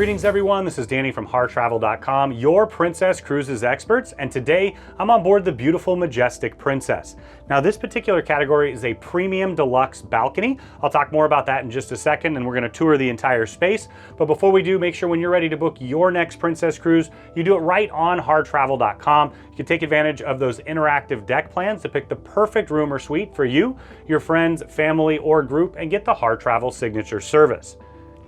Greetings everyone, this is Danny from hartravel.com, your Princess Cruises experts, and today I'm on board the beautiful Majestic Princess. Now this particular category is a Premium Deluxe Balcony. I'll talk more about that in just a second, and we're going to tour the entire space. But before we do, make sure when you're ready to book your next Princess Cruise, you do it right on hartravel.com. You can take advantage of those interactive deck plans to pick the perfect room or suite for you, your friends, family, or group, and get the Harr Travel signature service.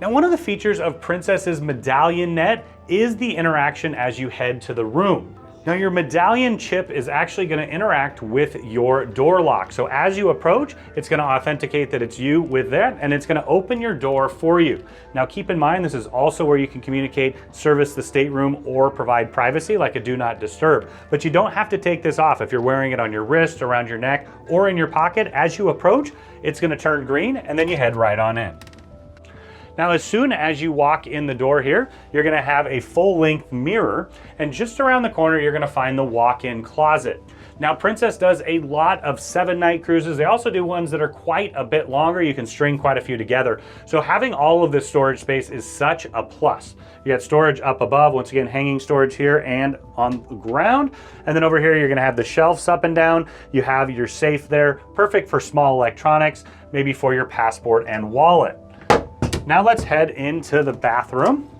Now, one of the features of Princess's Medallion Net is the interaction as you head to the room. Now, your Medallion chip is actually going to interact with your door lock. So as you approach, it's going to authenticate that it's you with that, and it's going to open your door for you. Now, keep in mind, this is also where you can communicate, service the stateroom, or provide privacy like a do not disturb. But you don't have to take this off. If you're wearing it on your wrist, around your neck, or in your pocket, as you approach, it's going to turn green, and then you head right on in. Now, as soon as you walk in the door here, you're going to have a full-length mirror, and just around the corner, you're going to find the walk-in closet. Now, Princess does a lot of 7-night cruises. They also do ones that are quite a bit longer. You can string quite a few together. So having all of this storage space is such a plus. You got storage up above, once again, hanging storage here and on the ground. And then over here, you're going to have the shelves up and down. You have your safe there, perfect for small electronics, maybe for your passport and wallet. Now let's head into the bathroom.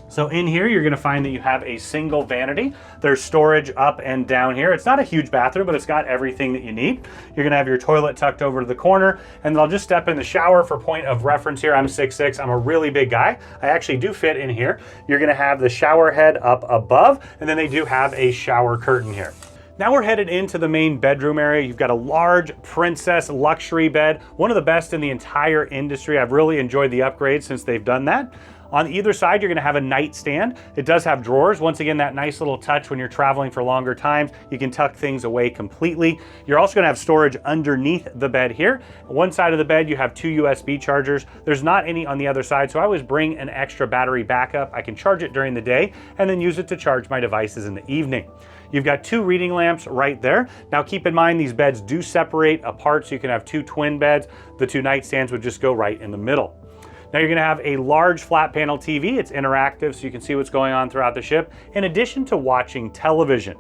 So in here, you're gonna find that you have a single vanity. There's storage up and down here. It's not a huge bathroom, but it's got everything that you need. You're gonna have your toilet tucked over to the corner, and then I'll just step in the shower for point of reference here. I'm 6'6", I'm a really big guy. I actually do fit in here. You're gonna have the shower head up above, and then they do have a shower curtain here. Now we're headed into the main bedroom area. You've got a large Princess luxury bed, one of the best in the entire industry. I've really enjoyed the upgrade since they've done that. On either side, you're gonna have a nightstand. It does have drawers. Once again, that nice little touch when you're traveling for longer times. You can tuck things away completely. You're also gonna have storage underneath the bed here. One side of the bed, you have 2 USB chargers. There's not any on the other side, so I always bring an extra battery backup. I can charge it during the day and then use it to charge my devices in the evening. You've got 2 reading lamps right there. Now keep in mind, these beds do separate apart, so you can have 2 twin beds. The 2 nightstands would just go right in the middle. Now you're gonna have a large flat panel TV. It's interactive, so you can see what's going on throughout the ship, in addition to watching television.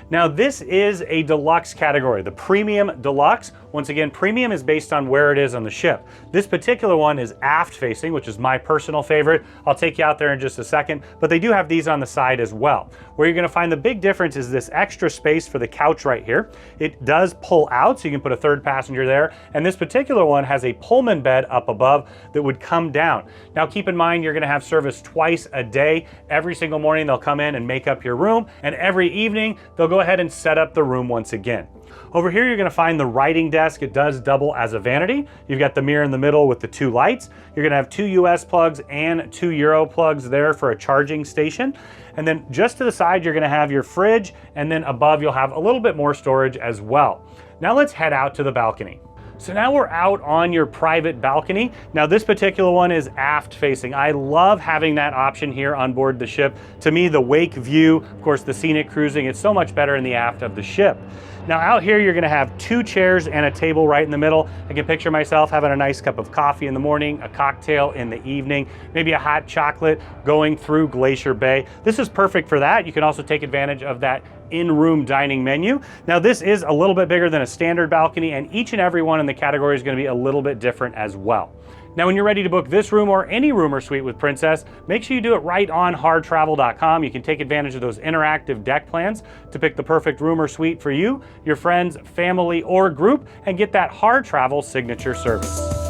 Now this is a deluxe category, the Premium Deluxe. Once again, premium is based on where it is on the ship. This particular one is aft facing, which is my personal favorite. I'll take you out there in just a second, but they do have these on the side as well. Where you're gonna find the big difference is this extra space for the couch right here. It does pull out, so you can put a 3rd passenger there, and this particular one has a Pullman bed up above that would come down. Now keep in mind, you're gonna have service twice a day. Every single morning, they'll come in and make up your room, and every evening, they'll go ahead and set up the room once again. Over here, you're gonna find the writing desk. It does double as a vanity. You've got the mirror in the middle with the 2 lights. You're gonna have 2 US plugs and 2 Euro plugs there for a charging station. And then just to the side, you're gonna have your fridge, and then above, you'll have a little bit more storage as well. Now let's head out to the balcony. So now we're out on your private balcony. Now this particular one is aft facing. I love having that option here on board the ship. To me, the wake view, of course, the scenic cruising, it's so much better in the aft of the ship. Now out here, you're gonna have 2 chairs and a table right in the middle. I can picture myself having a nice cup of coffee in the morning, a cocktail in the evening, maybe a hot chocolate going through Glacier Bay. This is perfect for that. You can also take advantage of that in-room dining menu. Now this is a little bit bigger than a standard balcony, and each and every one in the category is gonna be a little bit different as well. Now, when you're ready to book this room or any room or suite with Princess, make sure you do it right on hartravel.com. You can take advantage of those interactive deck plans to pick the perfect room or suite for you, your friends, family, or group, and get that Harr Travel signature service.